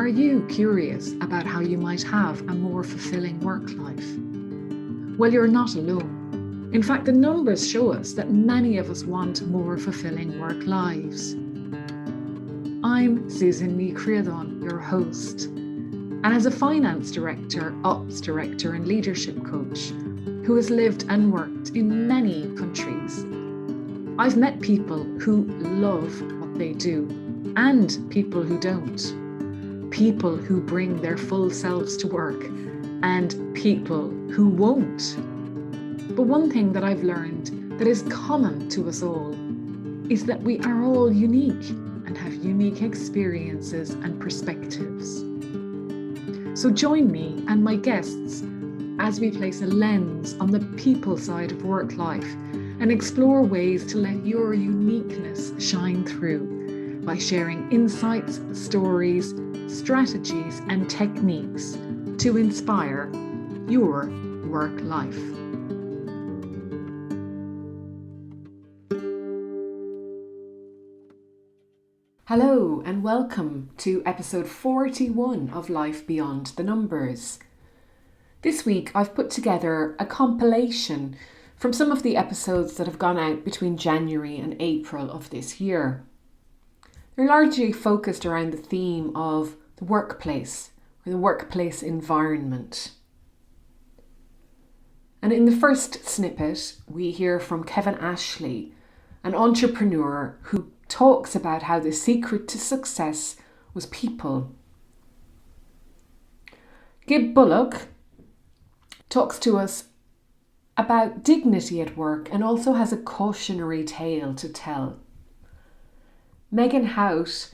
Are you curious about how you might have a more fulfilling work life? Well, you're not alone. In fact, the numbers show us that many of us want more fulfilling work lives. I'm Susan Ní Creadán, your host, and as a finance director, ops director and leadership coach who has lived and worked in many countries, I've met people who love what they do and people who don't. People who bring their full selves to work and people who won't. But one thing that I've learned that is common to us all is that we are all unique and have unique experiences and perspectives. So join me and my guests as we place a lens on the people side of work life and explore ways to let your uniqueness shine through by sharing insights, stories, strategies and techniques to inspire your work life. Hello and welcome to episode 41 of Life Beyond the Numbers. This week I've put together a compilation from some of the episodes that have gone out between January and April of this year. They're largely focused around the theme of the workplace or the workplace environment. And in the first snippet, we hear from Kevin Ashley, an entrepreneur who talks about how the secret to success was people. Gib Bulloch talks to us about dignity at work and also has a cautionary tale to tell. Megan Haupt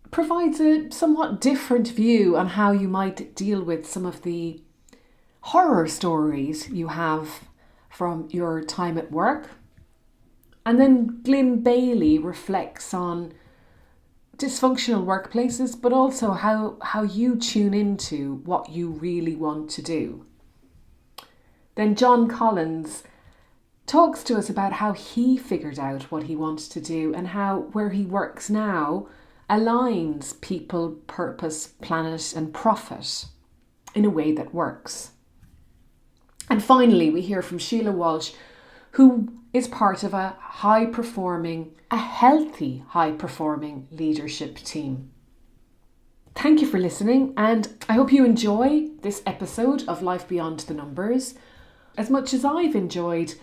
provides a somewhat different view on how you might deal with some of the horror stories you have from your time at work. And then Glin Bayley reflects on dysfunctional workplaces, but also how you tune into what you really want to do. Then John Collins talks to us about how he figured out what he wants to do and how where he works now aligns people, purpose, planet and profit in a way that works. And finally, we hear from Sheila Walsh, who is part of a healthy high-performing leadership team. Thank you for listening, and I hope you enjoy this episode of Life Beyond the Numbers as much as I've enjoyed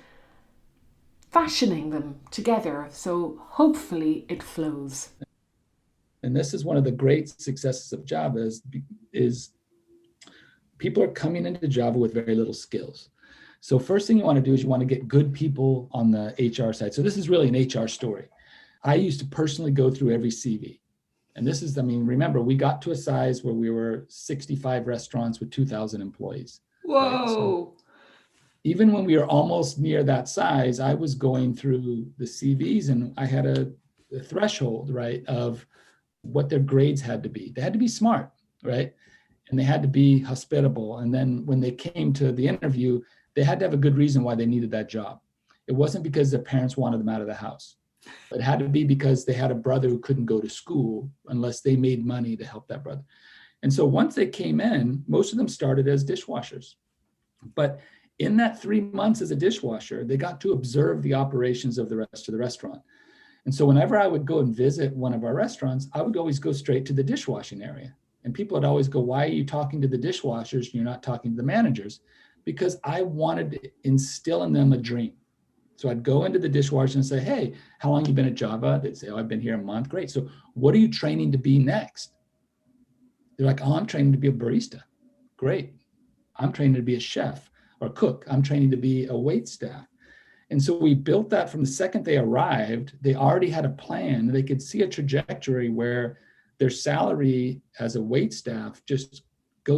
fashioning them together, so hopefully it flows. And this is one of the great successes of Java is people are coming into Java with very little skills. So first thing you want to do is you want to get good people on the HR side. So this is really an HR story. I used to personally go through every CV. And this is, remember, we got to a size where we were 65 restaurants with 2,000 employees. Whoa. Right? So even when we were almost near that size, I was going through the CVs and I had a threshold, right, of what their grades had to be. They had to be smart, right? And they had to be hospitable. And then when they came to the interview, they had to have a good reason why they needed that job. It wasn't because their parents wanted them out of the house. It had to be because they had a brother who couldn't go to school unless they made money to help that brother. And so once they came in, most of them started as dishwashers. But in that 3 months as a dishwasher, they got to observe the operations of the rest of the restaurant. And so whenever I would go and visit one of our restaurants, I would always go straight to the dishwashing area. And people would always go, why are you talking to the dishwashers and you're not talking to the managers? Because I wanted to instill in them a dream. So I'd go into the dishwasher and say, hey, how long have you been at Java? They'd say, oh, I've been here a month. Great. So what are you training to be next? They're like, oh, I'm training to be a barista. Great. I'm training to be a chef or cook. I'm training to be a waitstaff. And so we built that from the second they arrived. They already had a plan. They could see a trajectory where their salary as a waitstaff just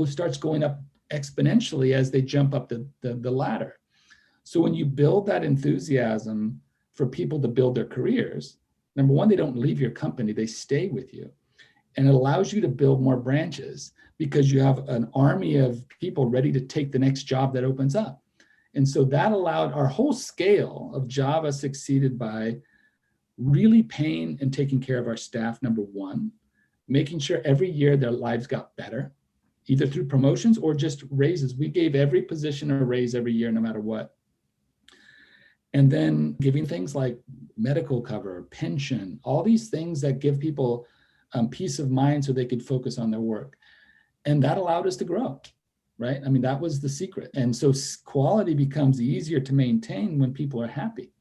starts going up exponentially as they jump up the ladder. So when you build that enthusiasm for people to build their careers, number one, they don't leave your company, they stay with you. And it allows you to build more branches because you have an army of people ready to take the next job that opens up. And so that allowed our whole scale of Java succeeded by really paying and taking care of our staff, number one, making sure every year their lives got better, either through promotions or just raises. We gave every position a raise every year, no matter what. And then giving things like medical cover, pension, all these things that give people peace of mind so they could focus on their work. And that allowed us to grow, right? I mean, that was the secret. And so quality becomes easier to maintain when people are happy,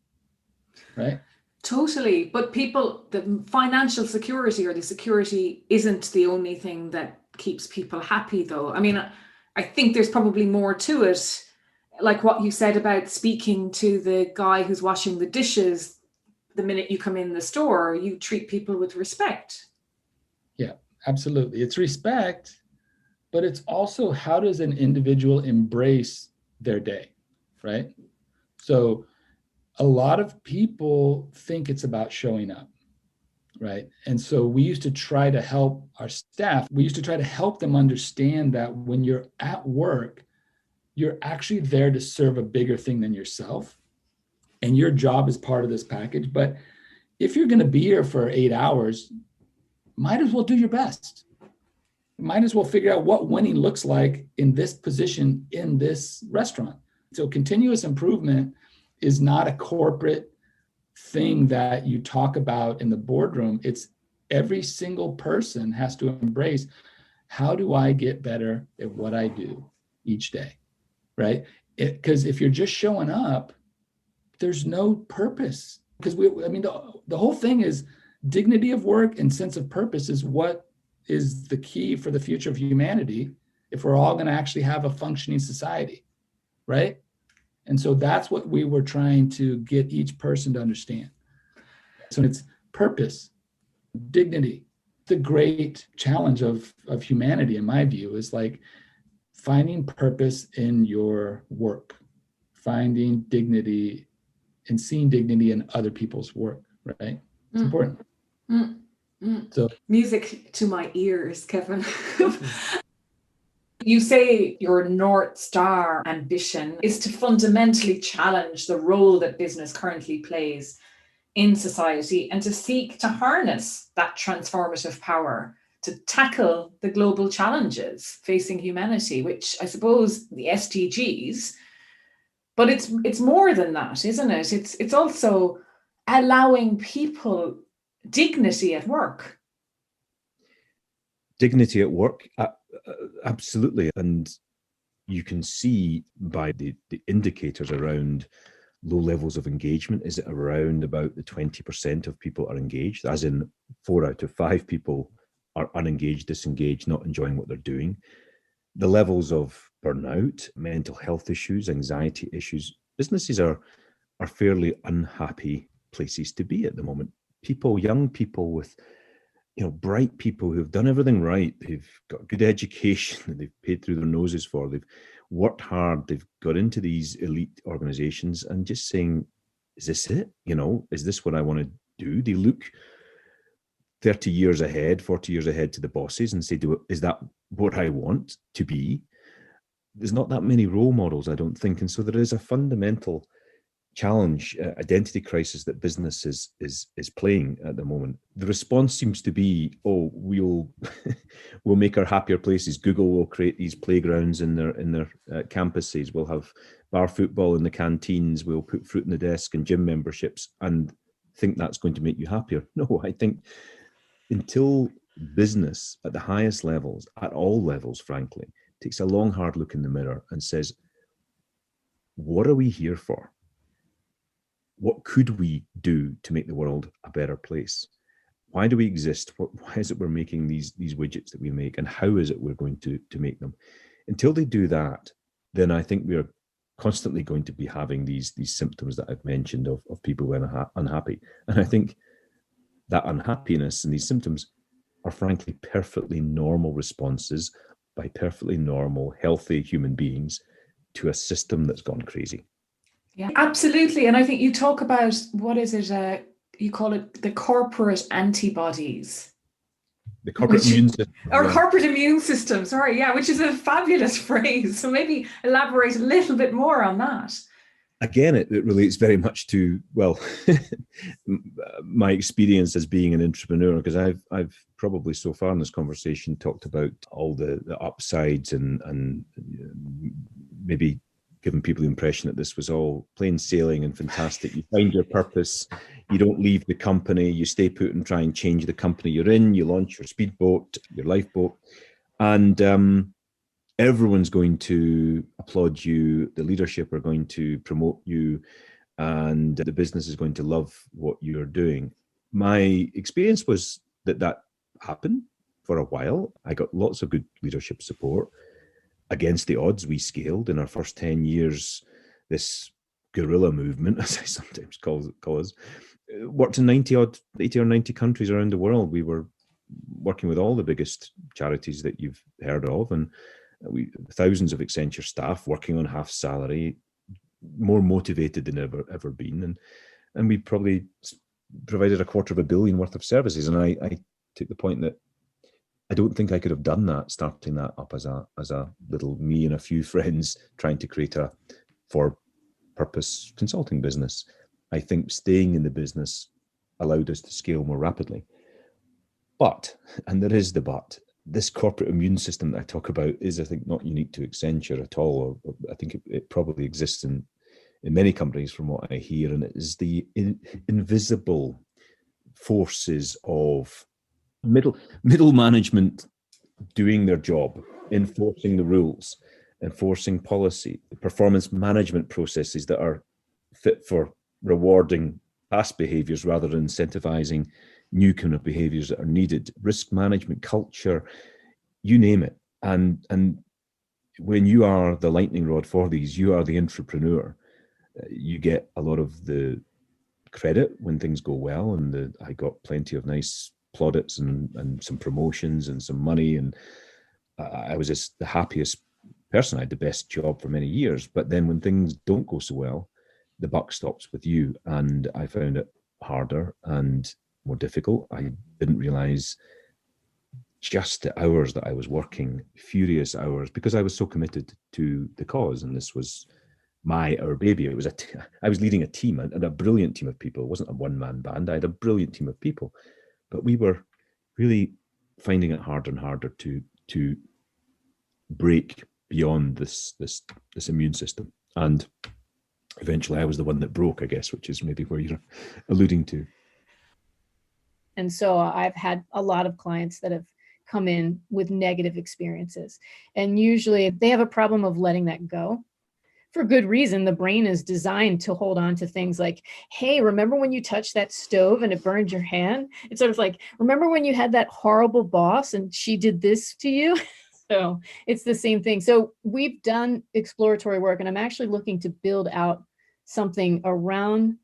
right? Totally. But the financial security or the security isn't the only thing that keeps people happy, though. I mean, I think there's probably more to it. Like what you said about speaking to the guy who's washing the dishes, the minute you come in the store, you treat people with respect. Yeah, absolutely. It's respect, but it's also how does an individual embrace their day, right? So a lot of people think it's about showing up, right? And so we used to try to help our staff. We used to try to help them understand that when you're at work, you're actually there to serve a bigger thing than yourself. And your job is part of this package. But if you're going to be here for 8 hours, might as well do your best. Might as well figure out what winning looks like in this position in this restaurant. So continuous improvement is not a corporate thing that you talk about in the boardroom. It's every single person has to embrace, how do I get better at what I do each day? Right? Because if you're just showing up, there's no purpose. Because the whole thing is dignity of work and sense of purpose is what is the key for the future of humanity if we're all going to actually have a functioning society, right? And so that's what we were trying to get each person to understand. So it's purpose, dignity. The great challenge of humanity, in my view, is like finding purpose in your work, finding dignity and seeing dignity in other people's work, right? It's important. So music to my ears, Kevin. You say your North Star ambition is to fundamentally challenge the role that business currently plays in society and to seek to harness that transformative power to tackle the global challenges facing humanity, which I suppose the SDGs, but it's more than that, isn't it? It's also allowing people dignity at work. Dignity at work, absolutely. And you can see by the indicators around low levels of engagement, is it around about the 20% of people are engaged, as in 4 out of 5 people are unengaged, disengaged, not enjoying what they're doing. The levels of burnout, mental health issues, anxiety issues, businesses are fairly unhappy places to be at the moment. People, young people with, bright people who've done everything right, they've got good education that they've paid through their noses for, they've worked hard, they've got into these elite organizations and just saying, is this it? Is this what I want to do? They look 30 years ahead, 40 years ahead to the bosses and say, is that what I want to be? There's not that many role models, I don't think. And so there is a fundamental challenge, identity crisis that business is playing at the moment. The response seems to be, we'll make our happier places. Google will create these playgrounds in their campuses. We'll have bar football in the canteens. We'll put fruit in the desk and gym memberships and think that's going to make you happier. No, I think until business at the highest levels, at all levels, frankly, takes a long, hard look in the mirror and says, what are we here for? What could we do to make the world a better place? Why do we exist? Why is it we're making these widgets that we make? And how is it we're going to make them? Until they do that, then I think we're constantly going to be having these symptoms that I've mentioned of people who are unhappy. And I think that unhappiness and these symptoms are frankly perfectly normal responses by perfectly normal, healthy human beings to a system that's gone crazy. Yeah, absolutely. And I think you talk about, what is it? You call it the corporate antibodies. The corporate immune system. Or corporate immune system, sorry. Yeah, which is a fabulous phrase. So maybe elaborate a little bit more on that. again, it relates very much to, well, my experience as being an entrepreneur, because I've probably so far in this conversation talked about all the upsides and maybe given people the impression that this was all plain sailing and fantastic. You find your purpose, you don't leave the company, you stay put and try and change the company you're in, you launch your speedboat, your lifeboat, and everyone's going to applaud you, the leadership are going to promote you, and the business is going to love what you're doing. My experience was that happened for a while. I got lots of good leadership support. Against the odds, we scaled in our first 10 years, this guerrilla movement, as I sometimes call us, worked in 80 or 90 countries around the world. We were working with all the biggest charities that you've heard of, and we thousands of Accenture staff working on half salary, more motivated than ever been, and we probably provided $250 million worth of services. And I take the point that I don't think I could have done that, starting that up as a little me and a few friends trying to create a for-purpose consulting business. I think staying in the business allowed us to scale more rapidly. But, and there is the but, this corporate immune system that I talk about is, I think, not unique to Accenture at all. Or I think it probably exists in many companies from what I hear, and it is the invisible forces of middle management doing their job, enforcing the rules, enforcing policy, the performance management processes that are fit for rewarding past behaviors rather than incentivizing new kind of behaviors that are needed, risk management, culture, you name it. And when you are the lightning rod for these, you are the entrepreneur. You get a lot of the credit when things go well, and I got plenty of nice plaudits and some promotions and some money, and I was just the happiest person. I had the best job for many years. But then when things don't go so well, the buck stops with you, and I found it harder and more difficult. I didn't realize just the hours that I was working, furious hours, because I was so committed to the cause, and this was our baby. It was I was leading a team, and a brilliant team of people. It wasn't a one-man band. I had a brilliant team of people, but we were really finding it harder and harder to break beyond this immune system. And eventually I was the one that broke, I guess, which is maybe where you're alluding to. And so I've had a lot of clients that have come in with negative experiences, and usually they have a problem of letting that go. For good reason. The brain is designed to hold on to things like, hey, remember when you touched that stove and it burned your hand? It's sort of like, remember when you had that horrible boss and she did this to you? So it's the same thing. So we've done exploratory work, and I'm actually looking to build out something around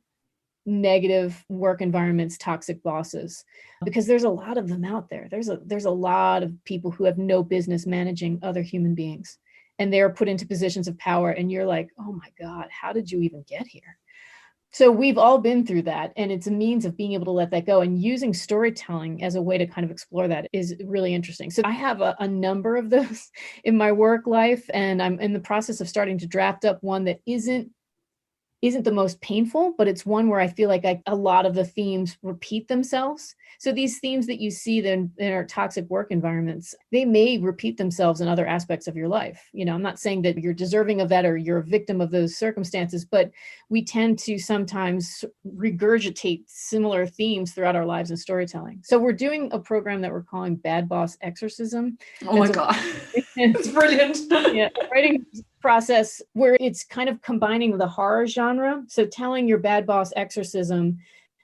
negative work environments, toxic bosses, because there's a lot of them out there. There's a lot of people who have no business managing other human beings, and they're put into positions of power, and you're like, oh my God, how did you even get here? So we've all been through that, and it's a means of being able to let that go, and using storytelling as a way to kind of explore that is really interesting. So I have a number of those in my work life, and I'm in the process of starting to draft up one that isn't the most painful, but it's one where I feel like a lot of the themes repeat themselves. So these themes that you see in our toxic work environments, they may repeat themselves in other aspects of your life. You know, I'm not saying that you're deserving of that or you're a victim of those circumstances, but we tend to sometimes regurgitate similar themes throughout our lives in storytelling. So we're doing a program that we're calling Bad Boss Exorcism. Oh my God, it's brilliant. Yeah, writing process where it's kind of combining the horror genre. So telling your bad boss exorcism,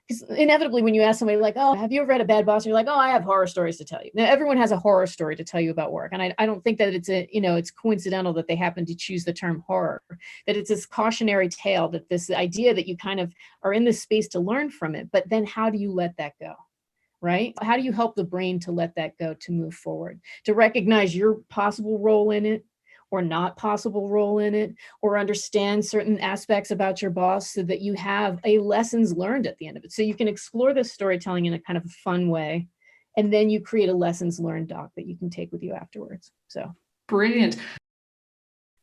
because inevitably when you ask somebody like, oh, have you ever read a bad boss? You're like, oh, I have horror stories to tell you. Now, everyone has a horror story to tell you about work. And I don't think that it's coincidental that they happen to choose the term horror, that it's this cautionary tale, that this idea that you kind of are in this space to learn from it. But then how do you let that go? Right? How do you help the brain to let that go, to move forward, to recognize your possible role in it, or not possible role in it, or understand certain aspects about your boss so that you have a lessons learned at the end of it. So you can explore this storytelling in a kind of a fun way, and then you create a lessons learned doc that you can take with you afterwards. So brilliant.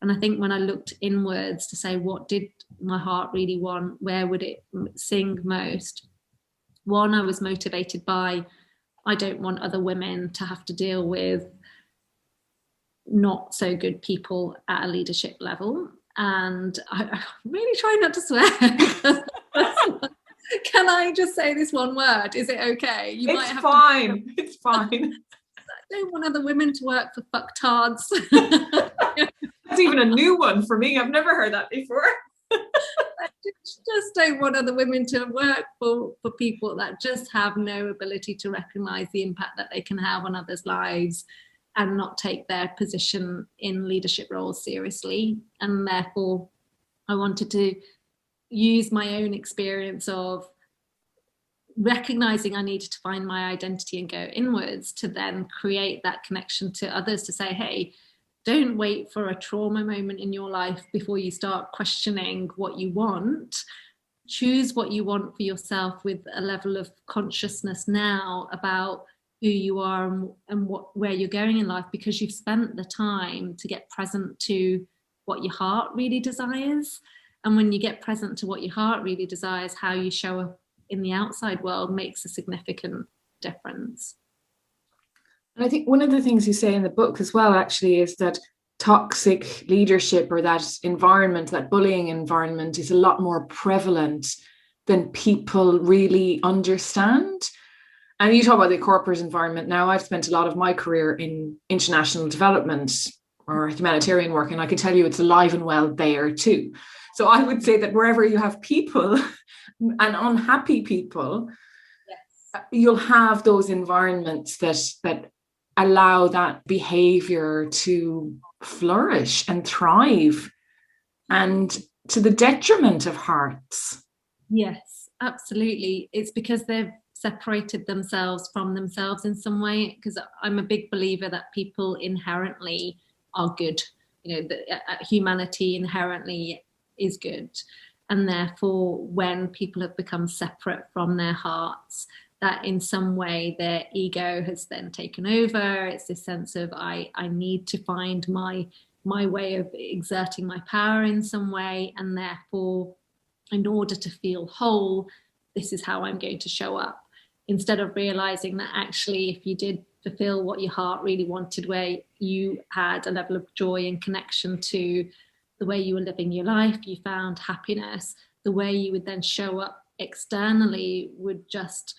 And I think when I looked inwards to say, what did my heart really want? Where would it sing most? One, I was motivated by, I don't want other women to have to deal with not so good people at a leadership level. And I really try not to swear. Can I just say this one word? Is it okay? It's fine. It's fine. I don't want other women to work for fucktards. That's even a new one for me. I've never heard that before. I just don't want other women to work for people that just have no ability to recognize the impact that they can have on others' lives and not take their position in leadership roles seriously. And therefore, I wanted to use my own experience of recognizing I needed to find my identity and go inwards to then create that connection to others, to say, hey, don't wait for a trauma moment in your life before you start questioning what you want. Choose what you want for yourself with a level of consciousness now about who you are and where you're going in life, because you've spent the time to get present to what your heart really desires. And when you get present to what your heart really desires, how you show up in the outside world makes a significant difference. And I think one of the things you say in the book as well, actually, is that toxic leadership, or that environment, that bullying environment, is a lot more prevalent than people really understand. And you talk about the corporate environment. Now, I've spent a lot of my career in international development or humanitarian work, and I can tell you it's alive and well there too. So I would say that wherever you have people and unhappy people, yes, you'll have those environments that allow that behavior to flourish and thrive, and to the detriment of hearts. Yes, absolutely. It's because they've separated themselves from themselves in some way, because I'm a big believer that people inherently are good. You know, humanity inherently is good. And therefore, when people have become separate from their hearts, that in some way their ego has then taken over. It's this sense of I need to find my way of exerting my power in some way, and therefore, in order to feel whole, this is how I'm going to show up. Instead of realizing that actually, if you did fulfill what your heart really wanted, where you had a level of joy and connection to the way you were living your life, you found happiness, the way you would then show up externally would just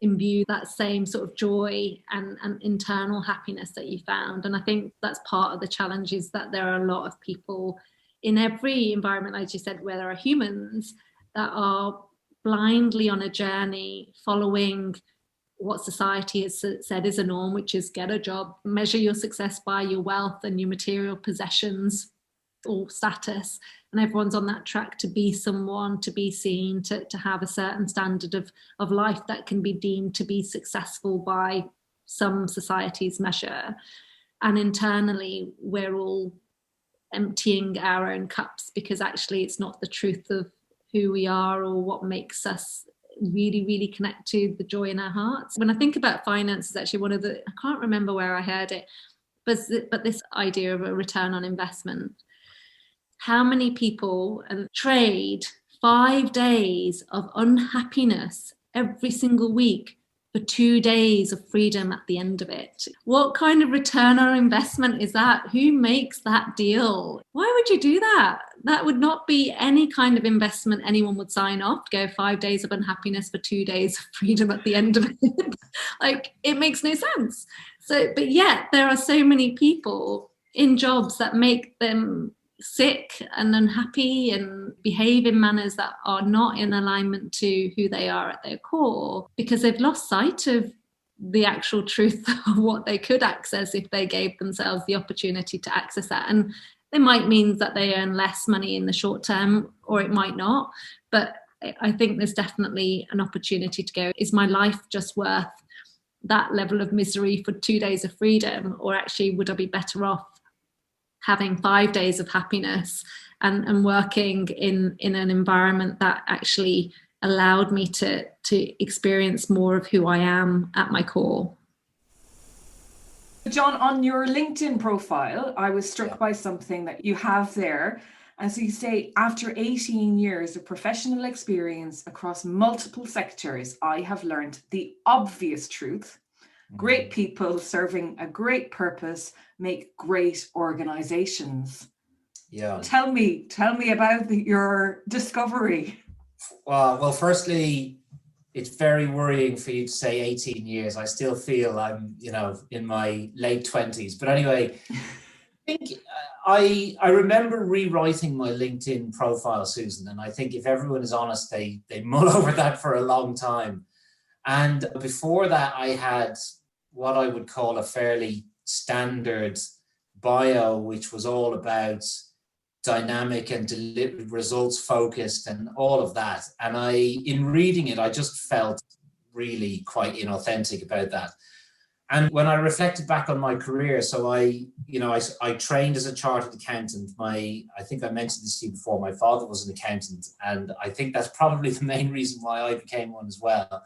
imbue that same sort of joy and internal happiness that you found. And I think that's part of the challenge, is that there are a lot of people in every environment, as you said, where there are humans that are blindly on a journey following what society has said is a norm, which is get a job, measure your success by your wealth and your material possessions or status, and everyone's on that track to be someone, to be seen, to have a certain standard of life that can be deemed to be successful by some society's measure. And internally, we're all emptying our own cups, because actually it's not the truth of who we are or what makes us really, really connect to the joy in our hearts. When I think about finances, actually one of the, I can't remember where I heard it, but this idea of a return on investment. How many people trade 5 days of unhappiness every single week for 2 days of freedom at the end of it? What kind of return on investment is that? Who makes that deal? Why would you do that? That would not be any kind of investment anyone would sign off, to go 5 days of unhappiness for 2 days of freedom at the end of it. Like, it makes no sense. So, but yet there are so many people in jobs that make them sick and unhappy and behave in manners that are not in alignment to who they are at their core, because they've lost sight of the actual truth of what they could access if they gave themselves the opportunity to access that. And it might mean that they earn less money in the short term, or it might not. But I think there's definitely an opportunity to go, is my life just worth that level of misery for 2 days of freedom? Or actually, would I be better off having 5 days of happiness and working in an environment that actually allowed me to experience more of who I am at my core? John, on your LinkedIn profile, I was struck by something that you have there. As you say, after 18 years of professional experience across multiple sectors, I have learned the obvious truth. Great people serving a great purpose make great organizations. Yeah. Tell me about your discovery. Well, firstly, it's very worrying for you to say 18 years. I still feel I'm, in my late 20s. But anyway, I think I remember rewriting my LinkedIn profile, Susan, and I think if everyone is honest, they mull over that for a long time. And before that, I had what I would call a fairly standard bio, which was all about dynamic and results focused and all of that. And in reading it, I just felt really quite inauthentic about that. And when I reflected back on my career, so I trained as a chartered accountant. I think I mentioned this to you before, my father was an accountant, and I think that's probably the main reason why I became one as well.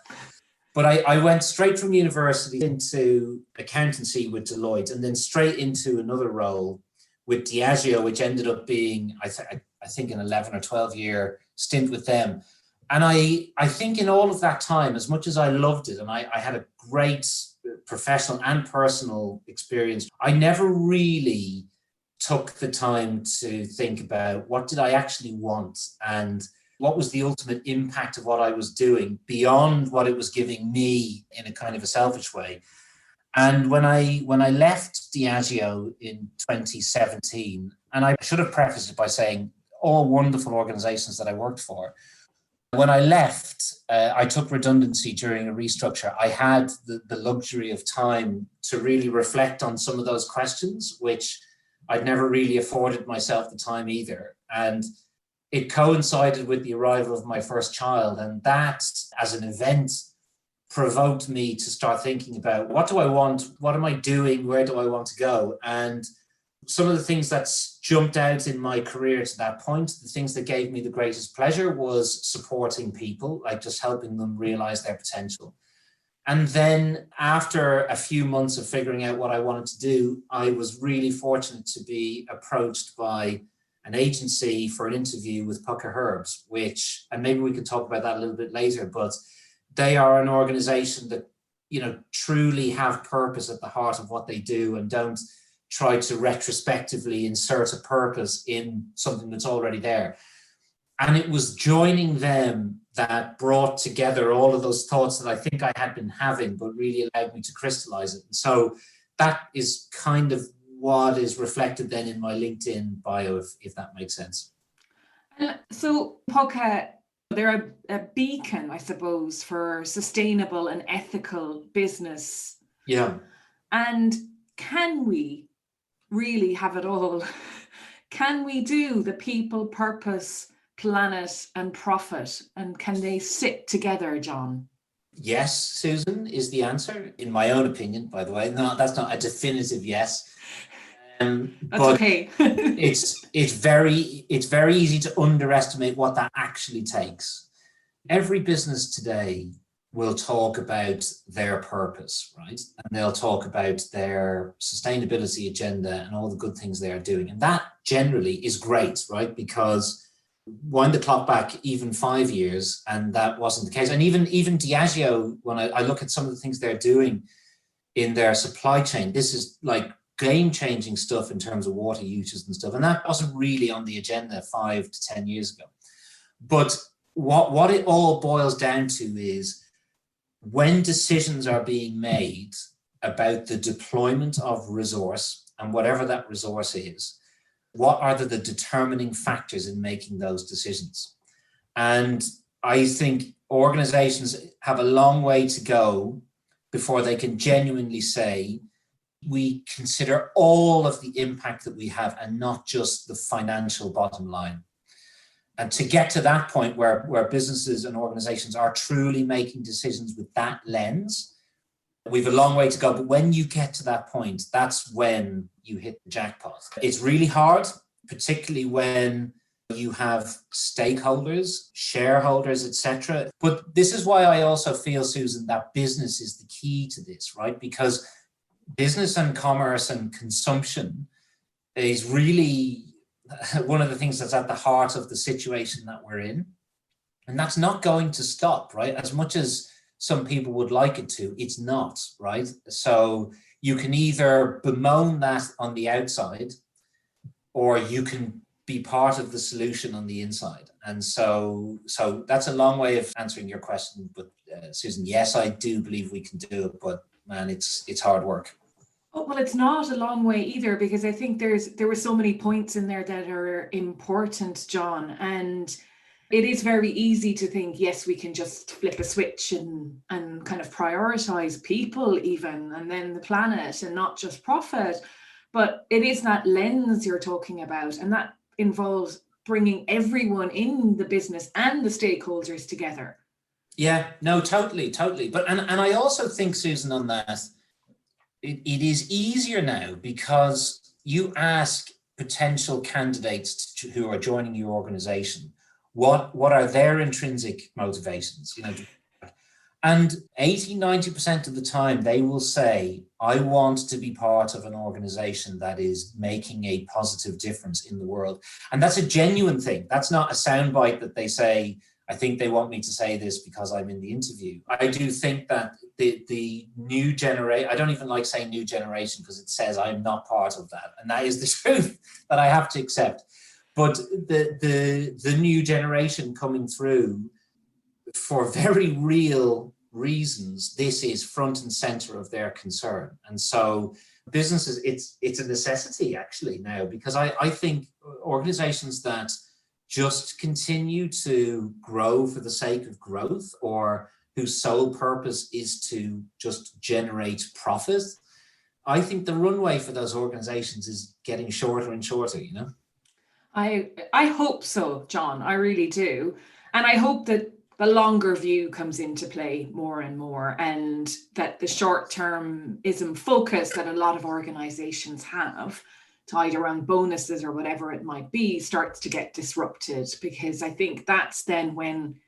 But I went straight from university into accountancy with Deloitte, and then straight into another role with Diageo, which ended up being, I think, an 11 or 12-year stint with them. And I think in all of that time, as much as I loved it, and I had a great professional and personal experience, I never really took the time to think about what did I actually want and what was the ultimate impact of what I was doing beyond what it was giving me in a kind of a selfish way. And when I left Diageo in 2017, and I should have prefaced it by saying all wonderful organizations that I worked for, when I left, I took redundancy during a restructure. I had the luxury of time to really reflect on some of those questions, which I'd never really afforded myself the time either. And it coincided with the arrival of my first child. And that, as an event, provoked me to start thinking about what do I want? What am I doing? Where do I want to go? And some of the things that jumped out in my career to that point, the things that gave me the greatest pleasure was supporting people, like just helping them realize their potential. And then after a few months of figuring out what I wanted to do, I was really fortunate to be approached by an agency for an interview with H.E.A.R.T, which, and maybe we can talk about that a little bit later, but they are an organization that, truly have purpose at the heart of what they do and don't try to retrospectively insert a purpose in something that's already there. And it was joining them that brought together all of those thoughts that I think I had been having, but really allowed me to crystallize it. And so that is kind of what is reflected then in my LinkedIn bio, if that makes sense. So H.E.A.R.T, they're a beacon, I suppose, for sustainable and ethical business. Yeah. And can we really have it all? Can we do the people, purpose, planet, and profit? And can they sit together, John? Yes, Susan, is the answer, in my own opinion, by the way. No, that's not a definitive yes. That's but okay. it's very easy to underestimate what that actually takes. Every business today will talk about their purpose, right? And they'll talk about their sustainability agenda and all the good things they are doing. And that generally is great, right? Because wind the clock back even 5 years, and that wasn't the case. And even Diageo, when I look at some of the things they're doing in their supply chain, this is like game-changing stuff in terms of water usage and stuff. And that wasn't really on the agenda 5 to 10 years ago. But what it all boils down to is when decisions are being made about the deployment of resource, and whatever that resource is, what are the determining factors in making those decisions? And I think organizations have a long way to go before they can genuinely say, we consider all of the impact that we have and not just the financial bottom line. And to get to that point where businesses and organizations are truly making decisions with that lens, we've a long way to go. But when you get to that point, that's when you hit the jackpot. It's really hard, particularly when you have stakeholders, shareholders, etc. But this is why I also feel, Susan, that business is the key to this, right? Because business and commerce and consumption is really one of the things that's at the heart of the situation that we're in. And that's not going to stop, right? As much as some people would like it to, it's not, right? So you can either bemoan that on the outside, or you can be part of the solution on the inside. And so that's a long way of answering your question. But Susan, yes, I do believe we can do it, but man, it's hard work. Oh, well, it's not a long way either, because I think there were so many points in there that are important, John. And it is very easy to think, yes, we can just flip a switch and kind of prioritize people even, and then the planet, and not just profit. But it is that lens you're talking about, and that involves bringing everyone in the business and the stakeholders together. Yeah, no, totally. But and I also think, Susan, on that, it is easier now because you ask potential candidates who are joining your organization, what are their intrinsic motivations, and 80-90% of the time they will say, I want to be part of an organization that is making a positive difference in the world. And that's a genuine thing. That's not a soundbite that they say, I think they want me to say this because I'm in the interview. I do think that the new generation, I don't even like saying new generation because it says I'm not part of that. And that is the truth that I have to accept. But the new generation coming through, for very real reasons, this is front and center of their concern. And so businesses, it's a necessity actually now, because I think organizations that just continue to grow for the sake of growth, or whose sole purpose is to just generate profit, I think the runway for those organizations is getting shorter and shorter, I hope so, John. I really do. And I hope that the longer view comes into play more and more, and that the short-termism focus that a lot of organizations have, tied around bonuses or whatever it might be, starts to get disrupted. Because I think that's then when,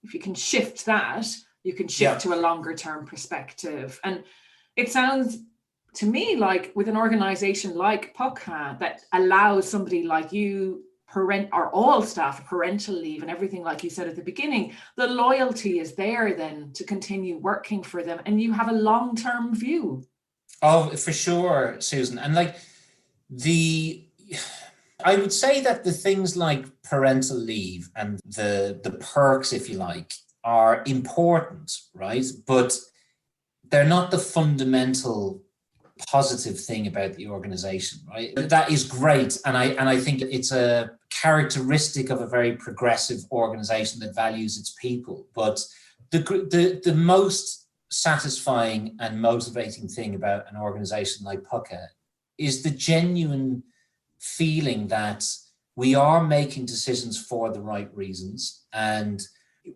if you can shift that, you can shift to a longer term perspective. And it sounds to me like with an organization like H.E.A.R.T that allows somebody like you, or all staff, parental leave and everything, like you said at the beginning, the loyalty is there then to continue working for them, and you have a long-term view. Oh, for sure, Susan. And I would say that the things like parental leave and the perks, if you like, are important, right? But they're not the fundamental positive thing about the organization, right? That is great. And I think it's a characteristic of a very progressive organization that values its people. But the most satisfying and motivating thing about an organization like H.E.A.R.T is the genuine feeling that we are making decisions for the right reasons, and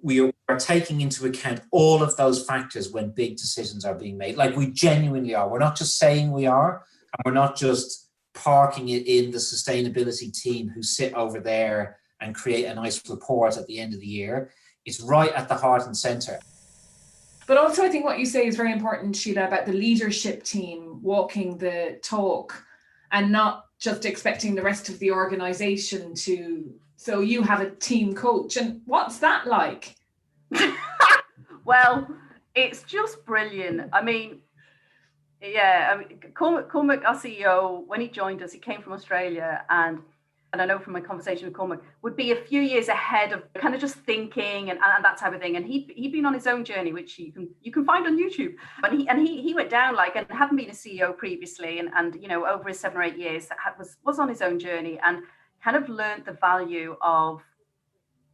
we are taking into account all of those factors when big decisions are being made. Like, we genuinely are. We're not just saying we are, and we're not just parking it in the sustainability team who sit over there and create a nice report at the end of the year. It's right at the heart and center. But also, I think what you say is very important, Sheila, about the leadership team walking the talk and not just expecting the rest of the organization to. So you have a team coach, and what's that like? Well, it's just brilliant. I mean, Cormac, our CEO, when he joined us, he came from Australia, and I know from my conversation with Cormac, would be a few years ahead of kind of just thinking and that type of thing. And he'd been on his own journey, which you can find on YouTube. And he went down and hadn't been a CEO previously, and over his 7 or 8 years was on his own journey, and kind of learned the value of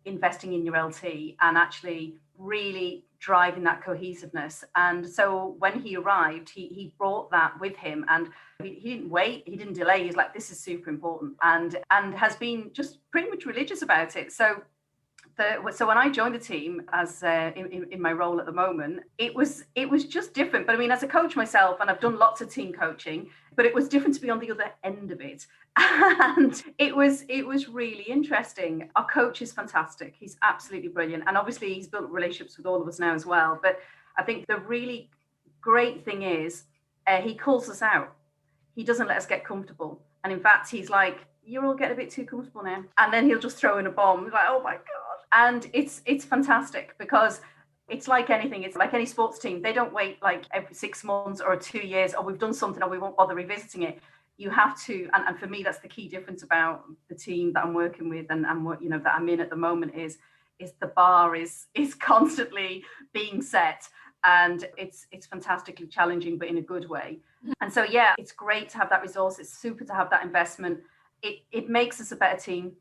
investing in your LT and actually really driving that cohesiveness. And so when he arrived, he brought that with him, and he didn't wait, he didn't delay. He's like, this is super important, and has been just pretty much religious about it. So when I joined the team as in my role at the moment, it was just different. But I mean, as a coach myself, and I've done lots of team coaching, but it was different to be on the other end of it. And it was really interesting. Our coach is fantastic. He's absolutely brilliant. And obviously he's built relationships with all of us now as well. But I think the really great thing is he calls us out. He doesn't let us get comfortable. And in fact, he's like, you're all getting a bit too comfortable now. And then he'll just throw in a bomb. He's like, oh my God. And it's fantastic, because it's like anything. It's like any sports team. They don't wait like every 6 months or 2 years, or we've done something or we won't bother revisiting it. You have to, and for me, that's the key difference about the team that I'm working with and what, that I'm in at the moment is the bar is constantly being set. And it's fantastically challenging, but in a good way. And so, yeah, it's great to have that resource. It's super to have that investment. It makes us a better team.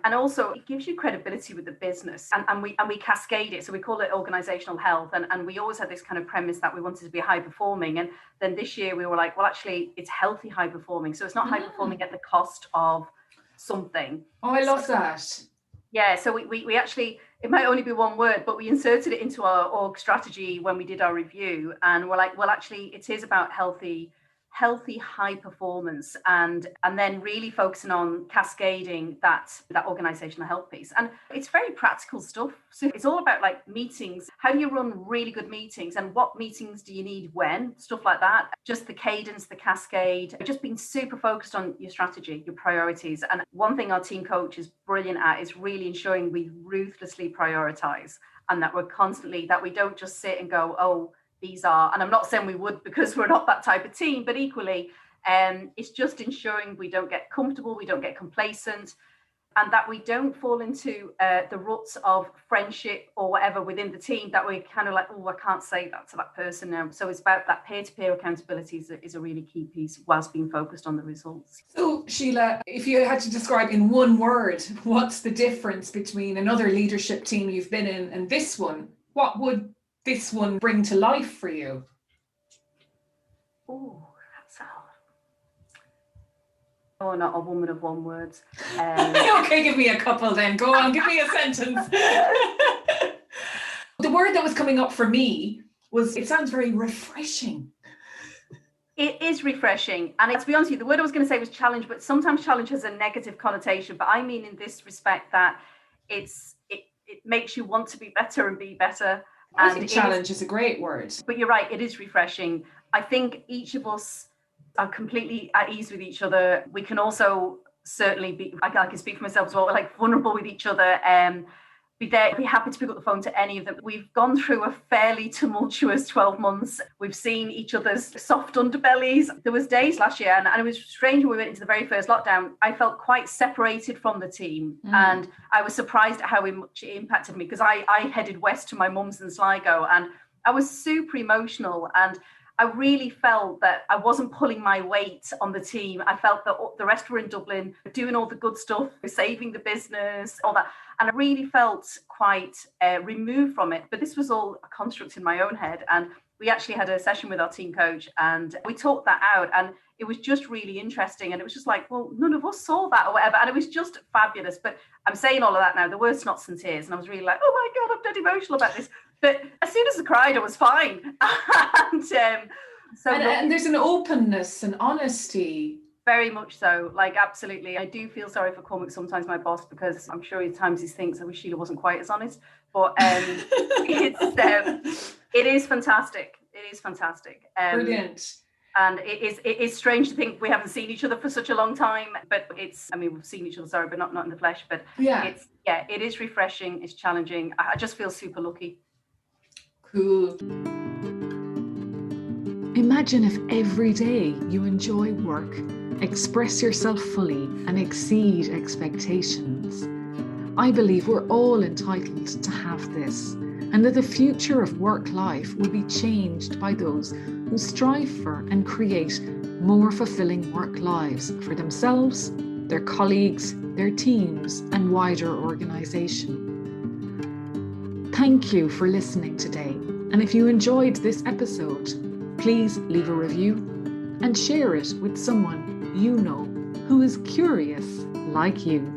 And also it gives you credibility with the business, and we cascade it. So we call it organizational health. And we always had this kind of premise that we wanted to be high performing. And then this year we were like, well, actually it's healthy high performing. So it's not high performing at the cost of something. Oh, I love that. Yeah. So we actually, it might only be one word, but we inserted it into our org strategy when we did our review. And we're like, well, actually it is about healthy high performance, and then really focusing on cascading that organizational health piece. And it's very practical stuff. So it's all about like meetings. How do you run really good meetings, and what meetings do you need when? Stuff like that. Just the cadence, the cascade, just being super focused on your strategy, your priorities. And one thing our team coach is brilliant at is really ensuring we ruthlessly prioritize, and that we're constantly, that we don't just sit and go, oh, these are, and I'm not saying we would because we're not that type of team, but equally, it's just ensuring we don't get comfortable, we don't get complacent, and that we don't fall into the ruts of friendship or whatever within the team that we're kind of like, oh, I can't say that to that person now. So it's about that peer-to-peer accountability is a really key piece whilst being focused on the results. So Sheila, if you had to describe in one word, what's the difference between another leadership team you've been in and this one? What would this one bring to life for you? Oh, that's hard. Oh, not a woman of one word. Okay, give me a couple then. Go on, give me a sentence. The word that was coming up for me was, it sounds very refreshing. It is refreshing. And to be honest with you, the word I was going to say was challenge, but sometimes challenge has a negative connotation. But I mean in this respect that it makes you want to be better and be better. I think challenge is a great word. But you're right, it is refreshing. I think each of us are completely at ease with each other. We can also certainly be, I can speak for myself as well, like vulnerable with each other. Be happy to pick up the phone to any of them. We've gone through a fairly tumultuous 12 months. We've seen each other's soft underbellies. There was days last year, and it was strange when we went into the very first lockdown. I felt quite separated from the team, and I was surprised at how much it impacted me, because I headed west to my mum's in Sligo, and I was super emotional, and I really felt that I wasn't pulling my weight on the team. I felt that the rest were in Dublin, doing all the good stuff, saving the business, all that. And I really felt quite removed from it. But this was all a construct in my own head. And we actually had a session with our team coach, and we talked that out. And it was just really interesting. And it was just like, well, none of us saw that or whatever. And it was just fabulous. But I'm saying all of that now, there were snots and tears. And I was really like, oh my God, I'm dead emotional about this. But as soon as I cried, I was fine. And there's an openness and honesty. Very much so, like absolutely. I do feel sorry for Cormac sometimes, my boss, because I'm sure at times he thinks I wish Sheila wasn't quite as honest. But it is fantastic. It is fantastic. Brilliant. And it is strange to think we haven't seen each other for such a long time. But we've seen each other, sorry, but not in the flesh. But it is refreshing. It's challenging. I just feel super lucky. Cool. Imagine if every day you enjoy work, express yourself fully, and exceed expectations. I believe we're all entitled to have this, and that the future of work life will be changed by those who strive for and create more fulfilling work lives for themselves, their colleagues, their teams, and wider organisation. Thank you for listening today, and if you enjoyed this episode, please leave a review and share it with someone you know who is curious like you.